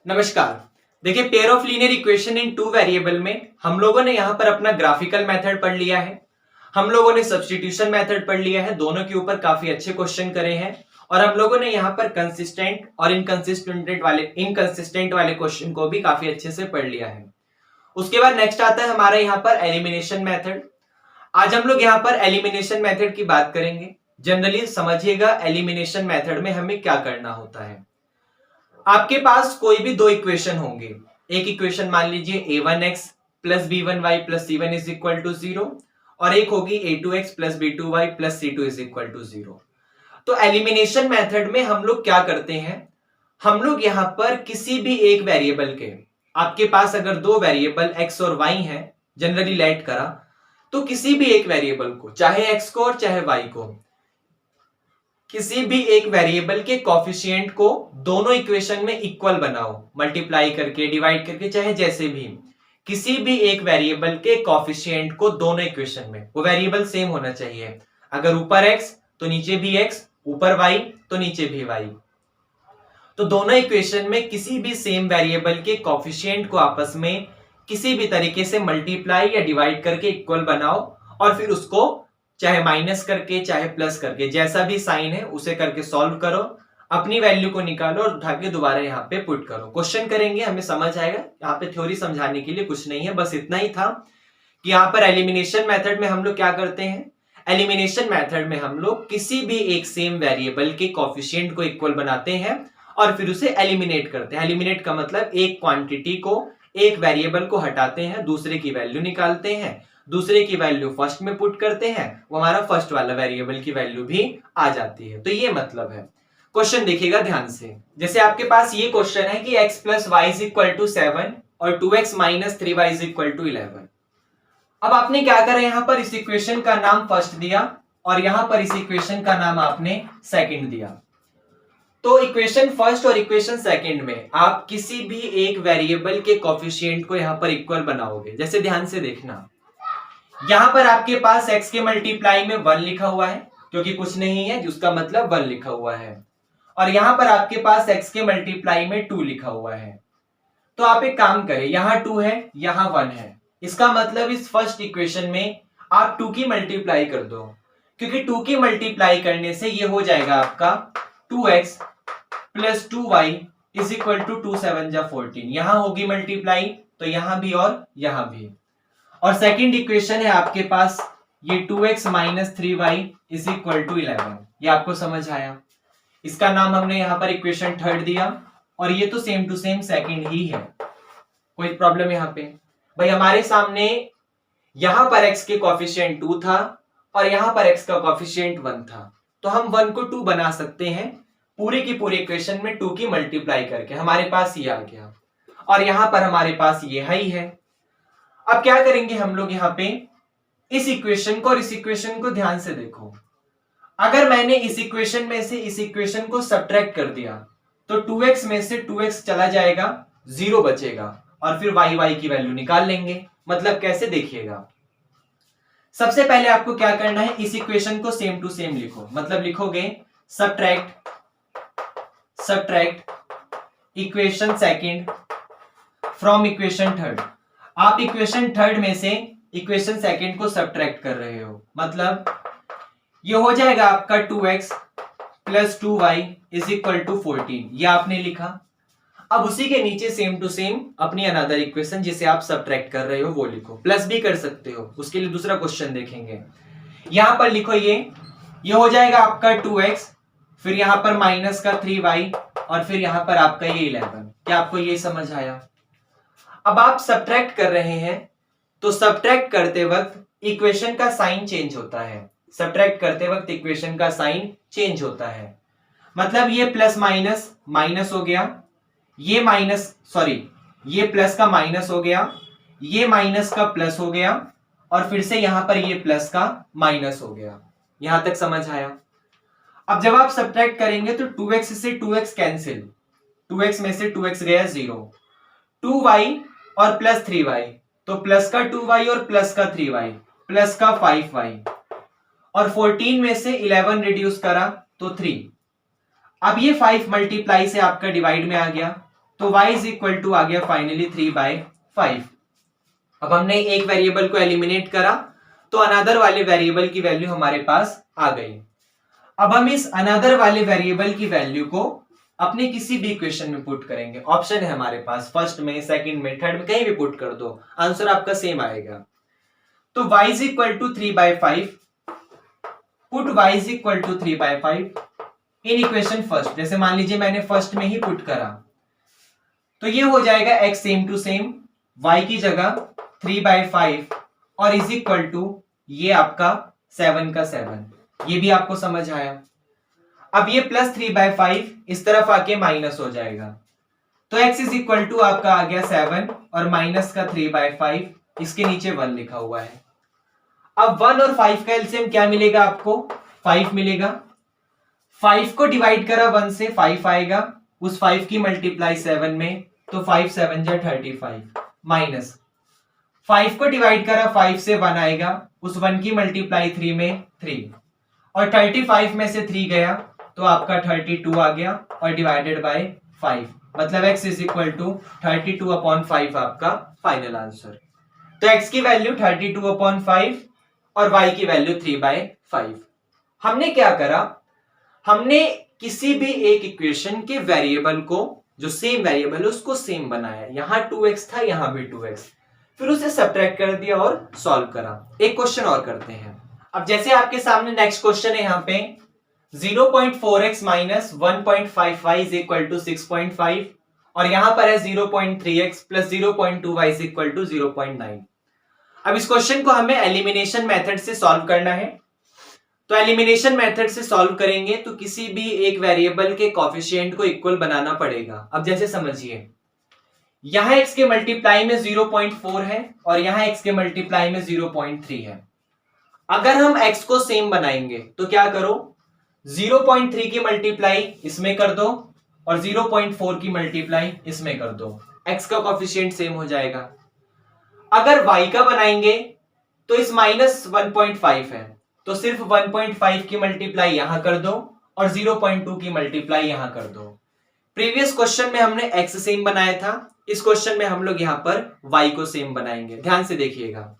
नमस्कार। देखिए, pair of linear equation in two variable में हम लोगों ने यहां पर अपना ग्राफिकल मेथड पढ़ लिया है। हम लोगों ने सब्स्टिट्यूशन मेथड पढ़ लिया है। दोनों के ऊपर काफी अच्छे क्वेश्चन करे हैं और हम लोगों ने यहां पर कंसिस्टेंट और इनकंसिस्टेंट वाले क्वेश्चन को भी काफी अच्छे से पढ़ लिया है। उसके बाद नेक्स्ट आता है हमारा यहाँ पर एलिमिनेशन मेथड। आज हम लोग यहाँ पर एलिमिनेशन मेथड की बात करेंगे। जनरली समझिएगा, एलिमिनेशन मेथड में हमें क्या करना होता है। आपके पास कोई भी दो इक्वेशन होंगे। एक इक्वेशन मान लीजिए a1x plus b1y plus c1 is equal to 0 और एक होगी a2x plus b2y plus c2 is equal to 0। तो एलिमिनेशन मेथड में हम लोग क्या करते हैं, हम लोग यहां पर किसी भी एक वेरिएबल के, आपके पास अगर दो वेरिएबल x और y हैं, जनरली लेट करा, तो किसी भी एक वेरिएबल को, चाहे x को और चाहे y को, किसी भी एक वेरिएबल के कॉफिशिएंट को दोनों इक्वेशन में इक्वल बनाओ, मल्टीप्लाई करके, डिवाइड करके, चाहे जैसे भी। किसी भी एक वेरिएबल के कॉफिशिएंट को दोनों इक्वेशन में, वो वेरिएबल सेम होना चाहिए। अगर ऊपर x तो नीचे भी x, ऊपर y तो नीचे भी y। तो दोनों इक्वेशन में किसी भी सेम वेरिएबल के कॉफिशिएंट को आपस में किसी भी तरीके से मल्टीप्लाई या डिवाइड करके इक्वल बनाओ और फिर उसको चाहे माइनस करके चाहे प्लस करके, जैसा भी साइन है उसे करके सॉल्व करो, अपनी वैल्यू को निकालो और उठा के दोबारा यहाँ पे पुट करो। क्वेश्चन करेंगे, हमें समझ आएगा। यहाँ पे थ्योरी समझाने के लिए कुछ नहीं है, बस इतना ही था कि यहाँ पर एलिमिनेशन मेथड में हम लोग क्या करते हैं। एलिमिनेशन मेथड में हम लोग किसी भी एक सेम वेरिएबल के कॉफिशिएंट को इक्वल बनाते हैं और फिर उसे एलिमिनेट करते हैं। एलिमिनेट का मतलब एक क्वांटिटी को, एक वेरिएबल को हटाते हैं, दूसरे की वैल्यू निकालते हैं, दूसरे की वैल्यू फर्स्ट में पुट करते हैं, वो हमारा फर्स्ट वाला वेरिएबल की वैल्यू भी आ जाती है। तो ये मतलब है। क्वेश्चन देखिएगा ध्यान से। जैसे आपके पास ये क्वेश्चन है कि x plus y is equal to 7 और 2x minus 3y is equal to 11। अब आपने क्या करा, यहां पर इस इक्वेशन का नाम फर्स्ट दिया और यहां पर इस इक्वेशन का नाम आपने सेकंड दिया। तो इक्वेशन फर्स्ट और इक्वेशन सेकंड में आप किसी भी एक वेरिएबल के कॉफिशिएंट को यहां पर इक्वल बनाओगे। जैसे ध्यान से देखना, यहां पर आपके पास x के मल्टीप्लाई में 1 लिखा हुआ है, क्योंकि कुछ नहीं है जिसका मतलब 1 लिखा हुआ है, और यहां पर आपके पास x के मल्टीप्लाई में 2 लिखा हुआ है। तो आप एक काम करें, यहां 2 है, यहां 1 है, इसका मतलब इस फर्स्ट इक्वेशन में आप 2 की मल्टीप्लाई कर दो, क्योंकि 2 की मल्टीप्लाई करने से ये हो जाएगा आपका 2x plus 2y is equal to 2 7 जा 14। यहां होगी मल्टीप्लाई तो यहां भी और यहां भी। और सेकंड इक्वेशन है आपके पास ये 2x minus 3y is equal to 11। ये आपको समझ आया। इसका नाम हमने यहां पर इक्वेशन थर्ड दिया और ये तो सेम टू सेम सेकंड ही है। कोई प्रॉब्लम यहां पे? भाई हमारे सामने यहां पर x के कॉफिशिएंट 2 था और यहां पर x का कॉफिशिएंट 1 था, तो हम 1 को 2 बना सकते हैं पूरी की पूरी इक्वेशन में 2 की मल्टीप्लाई करके। हमारे पास ये आ गया और यहां पर हमारे पास ये है ही है। अब क्या करेंगे हम लोग, यहां पे इस इक्वेशन को और इस इक्वेशन को ध्यान से देखो। अगर मैंने इस इक्वेशन में से इस इक्वेशन को सब्ट्रैक्ट कर दिया तो 2x में से 2x चला जाएगा, 0 बचेगा और फिर y की वैल्यू निकाल लेंगे। मतलब कैसे, देखिएगा। सबसे पहले आपको क्या करना है, इस इक्वेशन को सेम टू सेम लिखो। मतलब लिखोगे subtract equation second from equation third. आप इक्वेशन थर्ड में से इक्वेशन सेकंड को सब्ट्रैक्ट कर रहे हो, मतलब ये हो जाएगा आपका 2x plus 2y is equal to 14। ये आपने लिखा। अब उसी के नीचे सेम टू सेम अपनी अनदर इक्वेशन जिसे आप सब्ट्रैक्ट कर रहे हो वो लिखो। प्लस भी कर सकते हो, उसके लिए दूसरा क्वेश्चन देखेंगे। यहां पर लिखो ये हो जाएगा आपका 2x, फिर यहां पर माइनस का 3y और फिर यहां पर आपका ये 11। क्या आपको ये समझ आया? अब आप सब्ट्रैक्ट कर रहे हैं तो सब्ट्रैक्ट करते वक्त इक्वेशन का साइन चेंज होता है। सब्ट्रैक्ट करते वक्त इक्वेशन का साइन चेंज होता है। मतलब ये प्लस माइनस माइनस हो गया, ये ये प्लस का माइनस हो गया, ये माइनस का प्लस हो गया और फिर से यहां पर ये प्लस का माइनस हो गया। यहां तक समझ आया? अब जब आप सब्ट्रैक्ट करेंगे तो 2x से 2x कैंसिल, 2x में से 2x गया 0, 2y और प्लस 3y, तो प्लस का 2y और प्लस का 3y, प्लस का 5y और 14 में से 11 रिड्यूस करा तो 3। अब ये 5 मल्टीप्लाई से आपका डिवाइड में आ गया तो y इज इक्वल टू आ गया फाइनली 3/5। अब हमने एक वेरिएबल को एलिमिनेट करा तो अनदर वाले वेरिएबल की वैल्यू हमारे पास आ गई। अब हम इस अनदर वाले वेरिएबल की वैल्यू को अपने किसी भी इक्वेशन में पुट करेंगे। ऑप्शन है हमारे पास, फर्स्ट में, सेकंड में, थर्ड में, कहीं भी पुट कर दो, आंसर आपका सेम आएगा। तो y is equal to 3/5, put y is equal to 3/5 in equation first. जैसे मान लीजिए मैंने फर्स्ट में ही पुट करा तो ये हो जाएगा x same to same, y की जगह 3/5 और इज इक्वल टू ये आपका 7 का 7। ये भी आपको समझ आया। अब ये प्लस 3/5 इस तरफ आके माइनस हो जाएगा, तो x इज इक्वल टू आपका आ गया 7 और माइनस का 3/5, इसके नीचे 1 लिखा हुआ है। अब 1 और 5 का एलसीएम क्या मिलेगा आपको? 5 मिलेगा। 5 को डिवाइड करा 1 से 5 आएगा, उस 5 की मल्टीप्लाई 7 में, तो 5 7 जा 35, माइनस 5 को डिवाइड करा 5 से 1 आएगा, उस 1 की मल्टीप्लाई 3 में 3, और 35 में से 3 गया तो आपका 32 आ गया और डिवाइडेड बाय 5, मतलब x इज इक्वल टू 32/5 आपका फाइनल आंसर। तो x की वैल्यू 32/5 और y की वैल्यू 3/5। हमने क्या करा, हमने किसी भी एक इक्वेशन के वेरिएबल को, जो सेम वेरिएबल है उसको सेम बनाया। यहां 2x था, यहां भी 2x, फिर उसे सब्ट्रैक्ट कर दिया और सॉल्व करा। एक क्वेश्चन और करते हैं। अब जैसे आपके सामने नेक्स्ट क्वेश्चन है, यहाँ पे 0.4x minus 1.55 is equal to 6.5 और यहां पर है 0.3x plus 0.2y is equal to 0.9। अब इस क्वेश्चन को हमें एलिमिनेशन मेथड से सॉल्व करना है। तो एलिमिनेशन मेथड से सॉल्व करेंगे तो किसी भी एक वेरिएबल के कोफिशिएंट को इक्वल बनाना पड़ेगा। अब जैसे समझिए, यहां x के मल्टीप्लाई में 0.4 है और यहां x के मल्टीप्लाई में 0.3 है। अगर हम x को सेम बनाएंगे तो क्या करो, 0.3 की मल्टीप्लाई इसमें कर दो और 0.4 की मल्टीप्लाई इसमें कर दो, x का कोफिशिएंट सेम हो जाएगा। अगर y का बनाएंगे तो इस माइनस 1.5 है, तो सिर्फ 1.5 की मल्टीप्लाई यहां कर दो और 0.2 की मल्टीप्लाई यहां कर दो। प्रीवियस क्वेश्चन में हमने x सेम बनाया था, इस क्वेश्चन में हम लोग यहां पर y को सेम बनाएंगे। ध्यान से देखिएगा,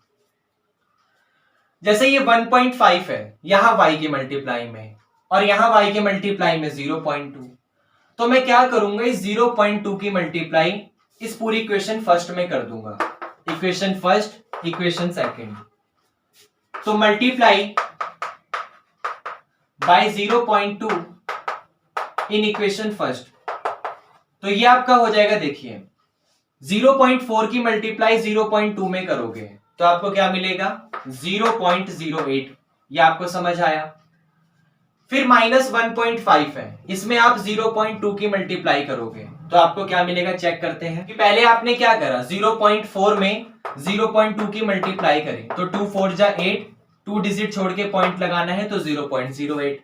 जैसे ये 1.5 है यहां y की मल्टीप्लाई में और यहां y के मल्टीप्लाई में 0.2, तो मैं क्या करूंगा, इस 0.2 की मल्टीप्लाई इस पूरी इक्वेशन फर्स्ट में कर दूंगा। इक्वेशन फर्स्ट, इक्वेशन सेकंड, तो multiply by 0.2 in equation first, तो ये आपका हो जाएगा। देखिए 0.4 की मल्टीप्लाई 0.2 में करोगे तो आपको क्या मिलेगा, 0.08। ये आपको समझ आया। फिर माइनस 1.5 है, इसमें आप 0.2 की मल्टीप्लाई करोगे तो आपको क्या मिलेगा, चेक करते हैं। कि पहले आपने क्या करा, 0.4 में 0.2 की मल्टीप्लाई करी तो 2 4 जा 8, 2 डिजिट छोड़ के पॉइंट लगाना है तो 0.08।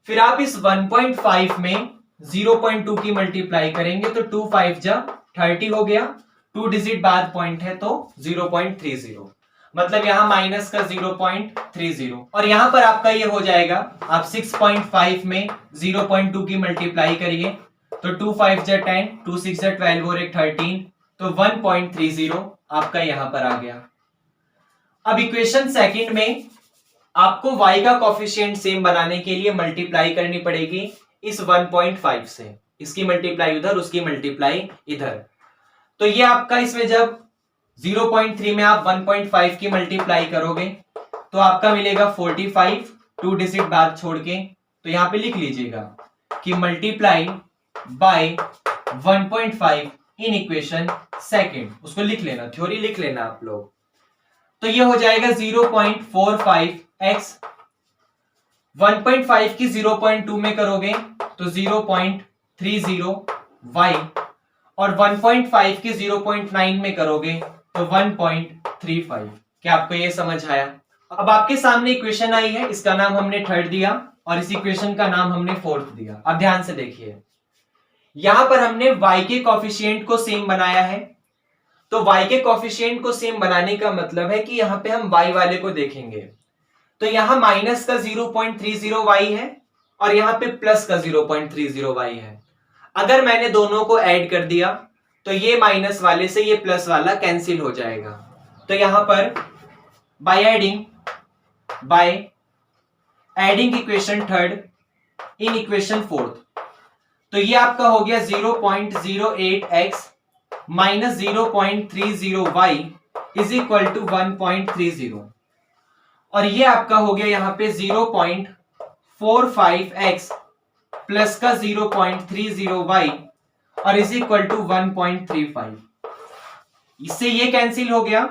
फिर आप इस 1.5 में 0.2 की मल्टीप्लाई करेंगे तो 2 5 जा 30 हो गया, 2 डिजिट बाद पॉइंट है तो 0.30, मतलब यहां माइनस का 0.30 और यहां पर आपका ये हो जाएगा। आप 6.5 में 0.2 की मल्टीप्लाई करिए तो 2 5 जा 10, 2 6 जा 12 और 1 13, तो 1.30 आपका यहां पर आ गया। अब इक्वेशन सेकंड में आपको y का कोफिशिएंट सेम बनाने के लिए मल्टीप्लाई करनी पड़ेगी इस 1.5 से, इसकी मल्टीप्लाई उधर, उसकी मल्टीप्लाई इधर। तो ये आपका, इसमें जब 0.3 में आप 1.5 की मल्टीप्लाई करोगे तो आपका मिलेगा 45, 2 डिजिट बाद छोड़ के, तो यहां पे लिख लीजिएगा कि multiply by 1.5 in equation second, उसको लिख लेना, थ्योरी लिख लेना आप लोग। तो ये हो जाएगा 0.45x, 1.5 की 0.2 में करोगे तो 0.30y और 1.5 की 0.9 में करोगे तो 1.35। क्या आपको ये समझ आया? अब आपके सामने इक्वेशन आई है, इसका नाम हमने थर्ड दिया और इस इक्वेशन का नाम हमने फोर्थ दिया। अब ध्यान से देखिए, यहां पर हमने y के कोफिशिएंट को सेम बनाया है, तो y के कोफिशिएंट को सेम बनाने का मतलब है कि यहां पे हम y वाले को देखेंगे तो यहां माइनस का 0.30y है और यहां पे प्लस का 0.30y है। अगर मैंने दोनों को ऐड कर दिया तो ये माइनस वाले से ये प्लस वाला कैंसिल हो जाएगा। तो यहां पर by adding equation third in equation fourth, तो ये आपका हो गया 0.08x minus 0.30y is equal to 1.30, और ये आपका हो गया यहां पे 0.45x प्लस का 0.30y और इज इक्वल टू 1.35। इससे ये कैंसिल हो गया।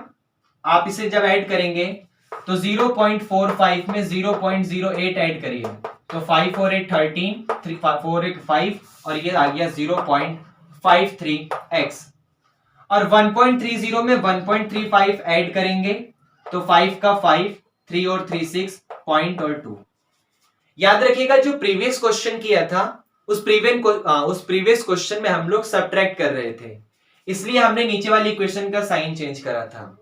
आप इसे जब ऐड करेंगे तो 0.45 में 0.08 ऐड करिए तो 5 और 8 13, 4 और 5 और ये आ गया 0.53x, और 1.30 में 1.35 ऐड करेंगे तो 5 का 5, 3 और 3 6 पॉइंट और 2। याद रखिएगा जो प्रीवियस क्वेश्चन किया था उस प्रीवियस क्वेश्चन में हम लोग सब्ट्रैक्ट कर रहे थे, इसलिए हमने नीचे वाली इक्वेशन का साइन चेंज करा था।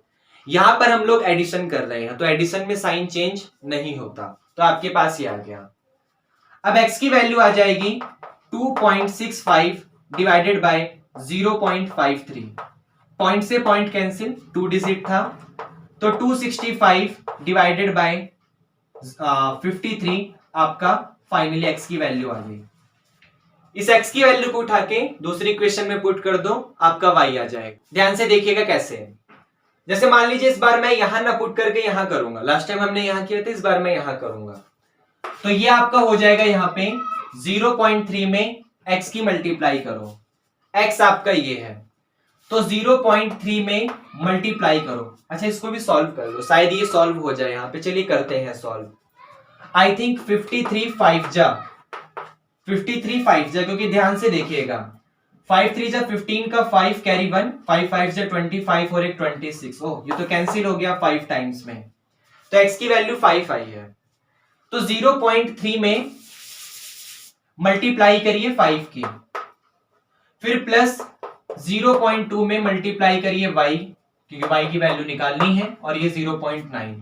यहां पर हम लोग एडिशन कर रहे हैं तो एडिशन में साइन चेंज नहीं होता, तो आपके पास ये आ गया। अब x की वैल्यू आ जाएगी 2.65 डिवाइडेड बाय 0.53, पॉइंट से पॉइंट कैंसिल, 2 डिजिट था तो 265 डिवाइडेड बाय 53 आपका फाइनली x की वैल्यू आ गई। इस x की वैल्यू को उठा के दूसरी इक्वेशन में पुट कर दो, आपका y आ जाएगा। ध्यान से देखिएगा कैसे है। जैसे मान लीजिए इस बार मैं यहां ना पुट करके यहां करूंगा, लास्ट टाइम हमने यहां किया था, इस बार मैं यहां करूंगा तो ये आपका हो जाएगा यहां पे 0.3 में x की मल्टीप्लाई करो, x आपका ये है तो 0.3 में मल्टीप्लाई करो। अच्छा इसको भी सॉल्व कर लो, शायद ये सॉल्व हो जाए यहाँ पे। चलिए करते हैं सॉल्व। आई थिंक 53 5 जा, क्योंकि ध्यान से देखिएगा 5 3 जा 15 का 5 कैरी 1, 5 5 जा 25 और एक 26। ओह ये तो कैंसिल हो गया 5 टाइम्स में, तो x की वैल्यू 5 आई है। तो 0.3 में मल्टीप्लाई करिए 5 की, फिर प्लस 0.2 में मल्टीप्लाई करिए y, क्योंकि y की वैल्यू निकालनी है, और ये 0.9।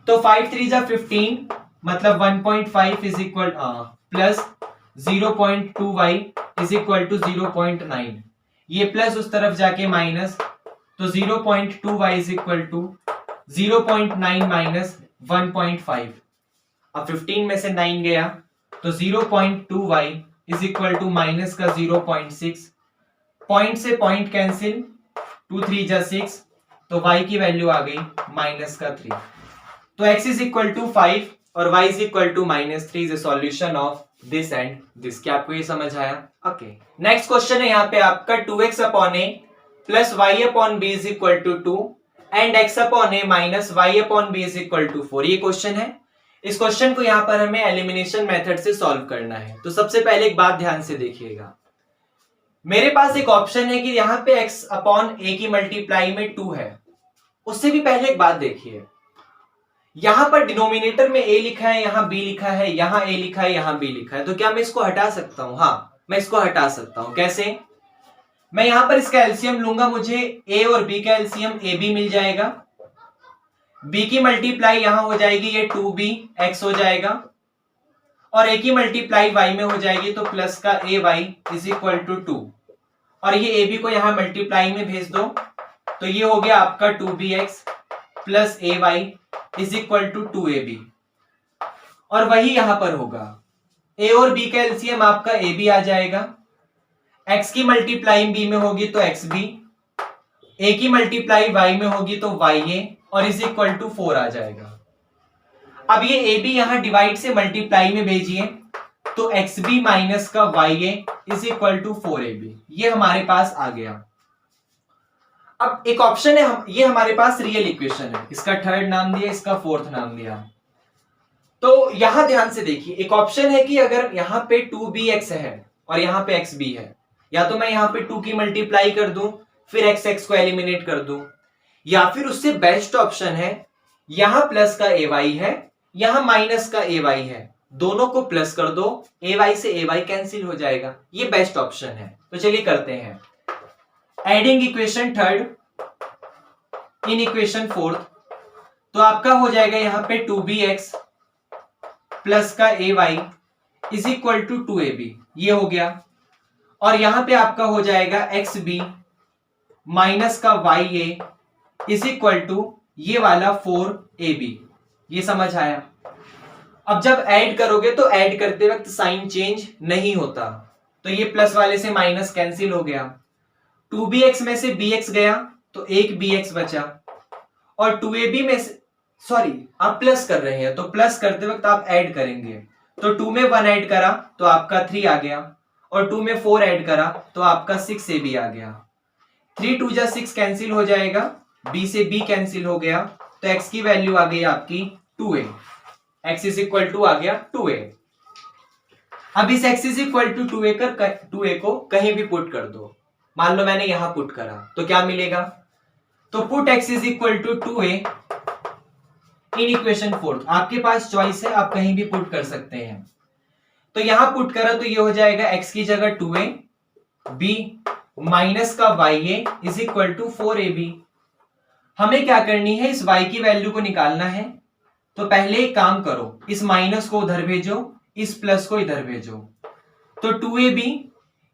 तो 5 3 जा 15 मतलब 1.5 is equal plus 0.2y is equal to 0.9, ये प्लस उस तरफ जाके माइनस, तो 0.2y is equal to 0.9 minus 1.5। अब 15 में से 9 गया तो 0.2y is equal to minus का 0.6, पॉइंट से पॉइंट कैंसिल, 2 3 जा 6, तो y की वैल्यू आ गई माइनस का 3। तो x इज इक्वल टू 5 और y is equal to minus 3 is a solution of this and this. क्या आपको ये समझ आया? ओके नेक्स्ट क्वेश्चन है यहाँ पे आपका 2x upon a plus y upon b is equal to 2 and x upon a minus y upon b is equal to 4। ये क्वेश्चन है। इस क्वेश्चन को यहाँ पर हमें एलिमिनेशन मेथड से सॉल्व करना है। तो सबसे पहले एक बात ध्यान से देखिएगा, मेरे पास एक ऑप्शन है कि यहाँ पे x अपॉन a की मल्टीप्लाई में 2 है। उससे भी पहले एक बात देखिए, यहां पर डिनोमिनेटर में a लिखा है, यहां b लिखा है, यहां a लिखा है, यहां b लिखा है, तो क्या मैं इसको हटा सकता हूं? हाँ मैं इसको हटा सकता हूं। कैसे? मैं यहां पर इसका एलसीएम लूंगा, मुझे a और b का एलसीएम ab मिल जाएगा, b की मल्टीप्लाई यहां हो जाएगी, ये 2bx हो जाएगा, और a की मल्टीप्लाई y में हो जाएगी, तो प्लस का ay इज इक्वल टू 2, और ये ab को यहां मल्टीप्लाई में भेज दो, तो ये हो गया आपका 2bx plus ay is equal to 2ab, और वही यहां पर होगा a और b का एलसीएम आपका ab आ जाएगा, x की मल्टीप्लाई b में होगी तो xb, a की मल्टीप्लाई y में होगी तो ya, और इज इक्वल टू 4 आ जाएगा। अब ये ab यहां डिवाइड से मल्टीप्लाई में भेजिए, तो xb माइनस का ya is equal to 4ab, ये हमारे पास आ गया। अब एक ऑप्शन है, ये हमारे पास रियल इक्वेशन है, इसका थर्ड नाम दिया, इसका फोर्थ नाम दिया। तो यहां ध्यान से देखिए, एक ऑप्शन है कि अगर यहां पे 2bx है और यहां पे xb है, या तो मैं यहां पे 2 की मल्टीप्लाई कर दूं फिर x को एलिमिनेट कर दूं, या फिर उससे बेस्ट ऑप्शन है यहां प्लस का ay है, यहां माइनस का ay है, दोनों को प्लस कर दो, ay से ay कैंसिल हो जाएगा, ये बेस्ट ऑप्शन है। तो चलिए करते हैं adding equation third in equation fourth, तो आपका हो जाएगा यहां पे 2bx प्लस का ay is equal to 2ab, ये हो गया, और यहां पे आपका हो जाएगा एक्स बी माइनस का y a is equal to ये वाला 4ab। ये समझ आया? अब जब ऐड करोगे तो ऐड करते वक्त साइन चेंज नहीं होता, तो ये प्लस वाले से माइनस कैंसिल हो गया, 2bx में से bx गया तो एक bx बचा, और 2ab में से सॉरी आप प्लस कर रहे हैं तो प्लस करते वक्त आप ऐड करेंगे, तो 2 में 1 ऐड करा तो आपका 3 आ गया, और 2 में 4 ऐड करा तो आपका 6ab आ गया। 3 2 जा 6 कैंसिल हो जाएगा, b से b कैंसिल हो गया, तो x की वैल्यू आ गई आपकी 2a। x is equal to आ गया 2a। अब इस x is equal to 2a को कहीं भी पुट कर दो। मान लो मैंने यहां पुट करा तो क्या मिलेगा? तो put x is equal to 2a in equation 4। आपके पास चॉइस है, आप कहीं भी पुट कर सकते हैं। तो यहां पुट करा तो ये हो जाएगा x की जगह 2a b माइनस का ya is equal to 4ab। हमें क्या करनी है, इस y की वैल्यू को निकालना है। तो पहले एक काम करो, इस माइनस को उधर भेजो, इस प्लस को इधर भेजो। तो 2ab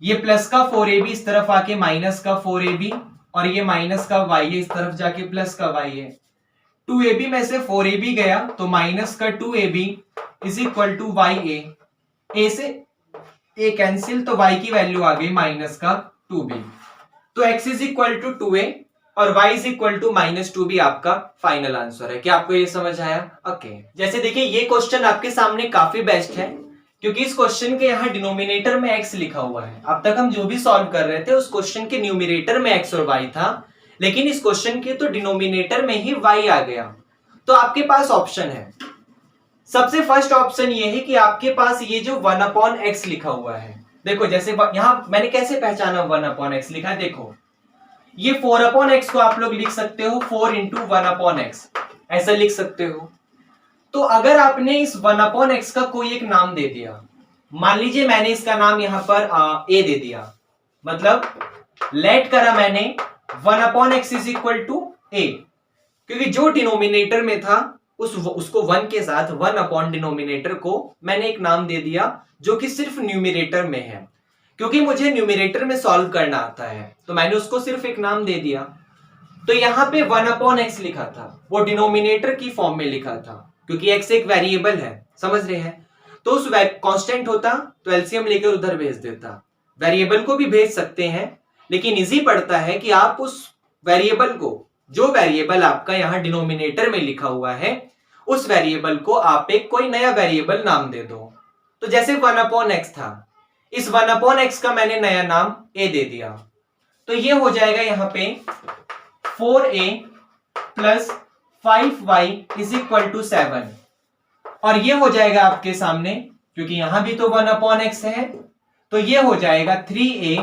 ये प्लस का 4ab इस तरफ आके माइनस का 4ab, और ये माइनस का ya इस तरफ जाके प्लस का ya। 2ab में से 4ab गया तो माइनस का 2ab is equal to ya। a से a कैंसिल तो y की वैल्यू आ गई माइनस का 2b। तो x is equal to 2a और y is equal to minus 2b आपका फाइनल आंसर है। क्या आपको ये समझ आया? ओके। जैसे देखिए ये क्वेश्चन आपके सामने काफी बेस्ट है, क्योंकि इस क्वेश्चन के यहाँ डिनोमिनेटर में x लिखा हुआ है। अब तक हम जो भी सॉल्व कर रहे थे उस क्वेश्चन के न्यूमिनेटर में x और y था, लेकिन इस क्वेश्चन के तो डिनोमिनेटर में ही y आ गया। तो आपके पास ऑप्शन है, सबसे फर्स्ट ऑप्शन ये है कि आपके पास ये जो 1/x लिखा हुआ है, देखो जैसे यहां मैंने कैसे पहचाना 1/x लिखा है, देखो ये 4/x को आप लोग लिख सकते हो 4 इंटू 1/x, ऐसा लिख सकते हो। तो अगर आपने इस 1/x का कोई एक नाम दे दिया, मान लीजिए मैंने इसका नाम यहां पर a दे दिया, मतलब लेट करा मैंने 1/x is equal to a, क्योंकि जो डिनोमिनेटर में था उसको 1 के साथ 1 डिनोमिनेटर को मैंने एक नाम दे दिया जो कि सिर्फ न्यूमिनेटर में है। क्योंकि मुझे न्यूमिनेटर में सॉल्व करना आता है तो मैंने उसको सिर्फ एक नाम दे दिया। तो यहां पे 1/x लिखा था, वो डिनोमिनेटर की फॉर्म में लिखा था, क्योंकि x एक वेरिएबल है, समझ रहे हैं? तो उस कांस्टेंट होता तो एलसीएम लेकर उधर भेज देता। वेरिएबल को भी भेज सकते हैं, लेकिन इजी पड़ता है कि आप उस वेरिएबल को, जो वेरिएबल आपका यहाँ डिनोमिनेटर में लिखा हुआ है, उस वेरिएबल को आप एक कोई नया वेरिएबल नाम दे दो। तो जैसे 1/x था, इस 1/x का मैंने नया नाम a दे दिया, तो ये हो जाएगा यहाँ पे 4a plus 5y is equal to 7, और ये हो जाएगा आपके सामने, क्योंकि यहां भी तो 1/x है, तो ये हो जाएगा 3a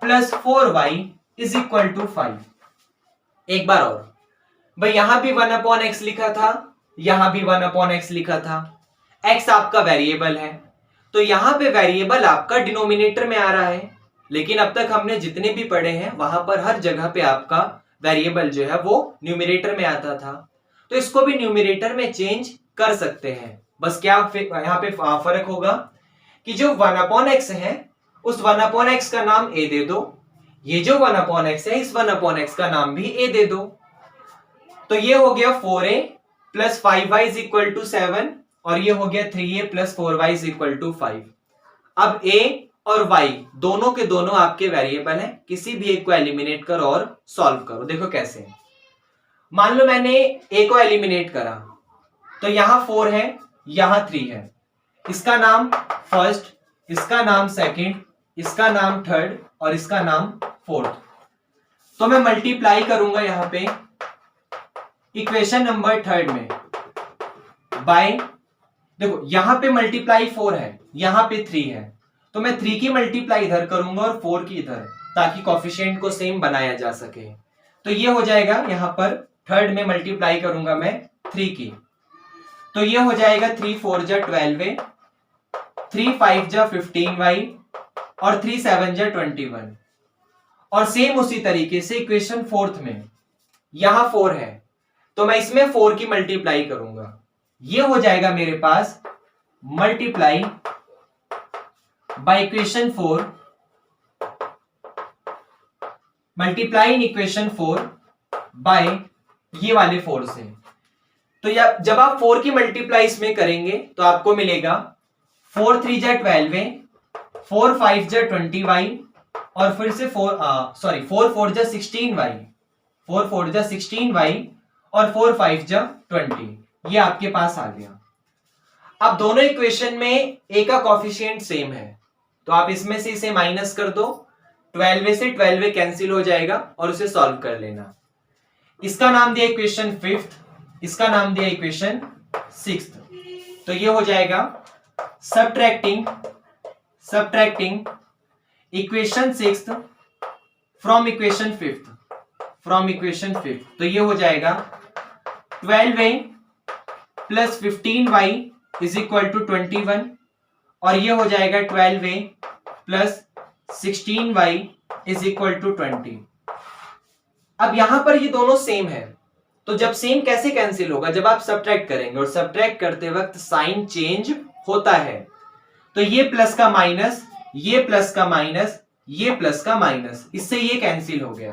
plus 4y is equal to 5। एक बार और भाई, यहां भी 1/x लिखा था, यहां भी 1/x लिखा था। x आपका वेरिएबल है, तो यहां पे वेरिएबल आपका डिनोमिनेटर में आ रहा है, लेकिन अब तक हमने जितने भी पढ़े हैं वहां पर हर जगह पे आपका वेरिएबल जो है वो न्यूमिनेटर में आता था। तो इसको भी न्यूमिनेटर में चेंज कर सकते हैं। बस क्या यहाँ पे फर्क होगा कि जो 1/x है उस 1/x का नाम a दे दो, ये जो 1/x है इस 1/x का नाम भी a दे दो। तो ये हो गया 4a plus 5y is equal to 7, और ये हो गया 3a plus 4y is equal to 5। अब a और y दोनों के दोनों आपके वेरिएबल हैं, किसी भी एक को एलिमिनेट करो और सॉल्व करो। देखो कैसे, मान लो मैंने a को एलिमिनेट करा, तो यहां 4 है, यहां 3 है, इसका नाम फर्स्ट, इसका नाम सेकंड, इसका नाम थर्ड और इसका नाम फोर्थ। तो मैं मल्टीप्लाई करूंगा यहां पे इक्वेशन नंबर थर्ड में बाय, देखो यहां पे मल्टीप्लाई 4 है, यहां पे 3 है, तो मैं 3 की मल्टीप्लाई इधर करूंगा और 4 की इधर, ताकि कोफिशिएंट को सेम बनाया जा सके। तो ये हो जाएगा, यहां पर थर्ड में मल्टीप्लाई करूंगा मैं 3 की, तो ये हो जाएगा 3 4 जा 12, 3 5 जा 15y और 3 7 जा 21। और सेम उसी तरीके से इक्वेशन फोर्थ में यहां 4 है, तो मैं इसमें 4 की मल्टीप्लाई करूंगा, ये हो जाएगा मेरे पास multiply by equation 4 multiply in equation 4 by ये वाले 4 से। तो जब आप 4 की मल्टीप्लाई इसमें करेंगे तो आपको मिलेगा 4 3 जा 12, 4 5 जा 20y, और फिर से 4 4 जा 16y, 4 4 जा 16y, और 4 5 जा 20। ये आपके पास आ गया। अब दोनों इक्वेशन में a का कॉफिशिएंट सेम है, तो आप इसमें से इसे माइनस कर दो, 12 से 12 कैंसिल हो जाएगा और उसे सॉल्व कर लेना। इसका नाम दिया इक्वेशन 5th, इसका नाम दिया इक्वेशन 6th। तो ये हो जाएगा subtracting equation 6th from equation 5th, तो ये हो जाएगा 12a plus 15y is equal to 21, और ये हो जाएगा 12a plus 16y is equal to 20। अब यहां पर ये दोनों सेम है, तो जब सेम कैसे कैंसिल होगा? जब आप सब्ट्रैक्ट करेंगे, और सब्ट्रैक्ट करते वक्त साइन चेंज होता है। तो ये प्लस का माइनस, ये प्लस का माइनस, ये प्लस का माइनस, इससे ये कैंसिल हो गया।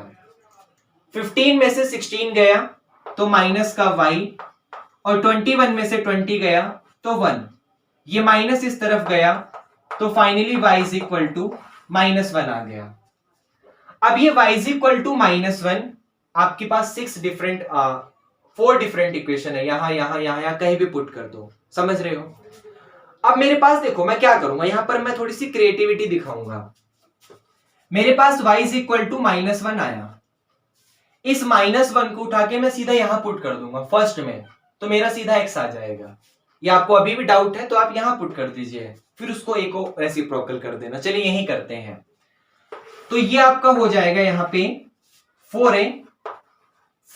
15 में से 16 गया तो माइनस का y, और 21 में से 20 गया तो 1, ये माइनस इस तरफ गया तो finally y is equal to -1 आ गया। अब ये y इज इक्वल टू -1, आपके पास 4 डिफरेंट इक्वेशन है, यहां कहीं भी पुट कर दो, समझ रहे हो? अब मेरे पास देखो मैं क्या करूंगा, यहां पर मैं थोड़ी सी क्रिएटिविटी दिखाऊंगा। मेरे पास y इज इक्वल टू -1 आया, इस -1 को उठा के मैं सीधा यहां पुट कर दूंगा फर्स्ट में, तो मेरा सीधा x आ जाएगा। ये आपको अभी भी डाउट है तो आप यहां पुट कर दीजिए, फिर उसको a को रेसिप्रोकल कर देना। चलिए यही करते हैं। तो ये आपका हो जाएगा यहाँ पे 4a,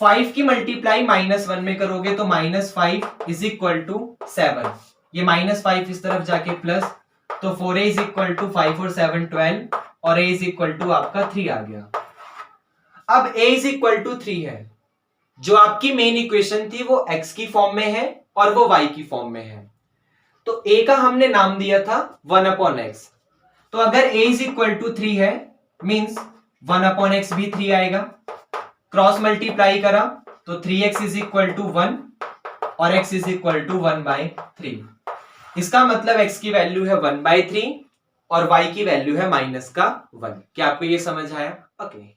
5 की मल्टीप्लाई -1 में करोगे तो -5 इज इक्वल टू 7, ये -5 इस तरफ जाके प्लस, तो 4a इज इक्वल टू 5 और 7 12, और a इज इक्वल टू आपका 3 आ गया। अब a इज इक्वल टू 3 है, जो आपकी मेन इक्वेशन थी वो x की फॉर्म में है और वो y की फॉर्म में है, तो a का हमने नाम दिया था 1/x। तो अगर a इज इक्वल टू 3 है मींस 1/x भी 3 आएगा। क्रॉस मल्टीप्लाई करा तो 3x इज इक्वल टू 1 और x इज इक्वल टू 1/3। इसका मतलब x की वैल्यू है 1/3 और y की वैल्यू है -1। क्या आपको ये समझ आया? ओके।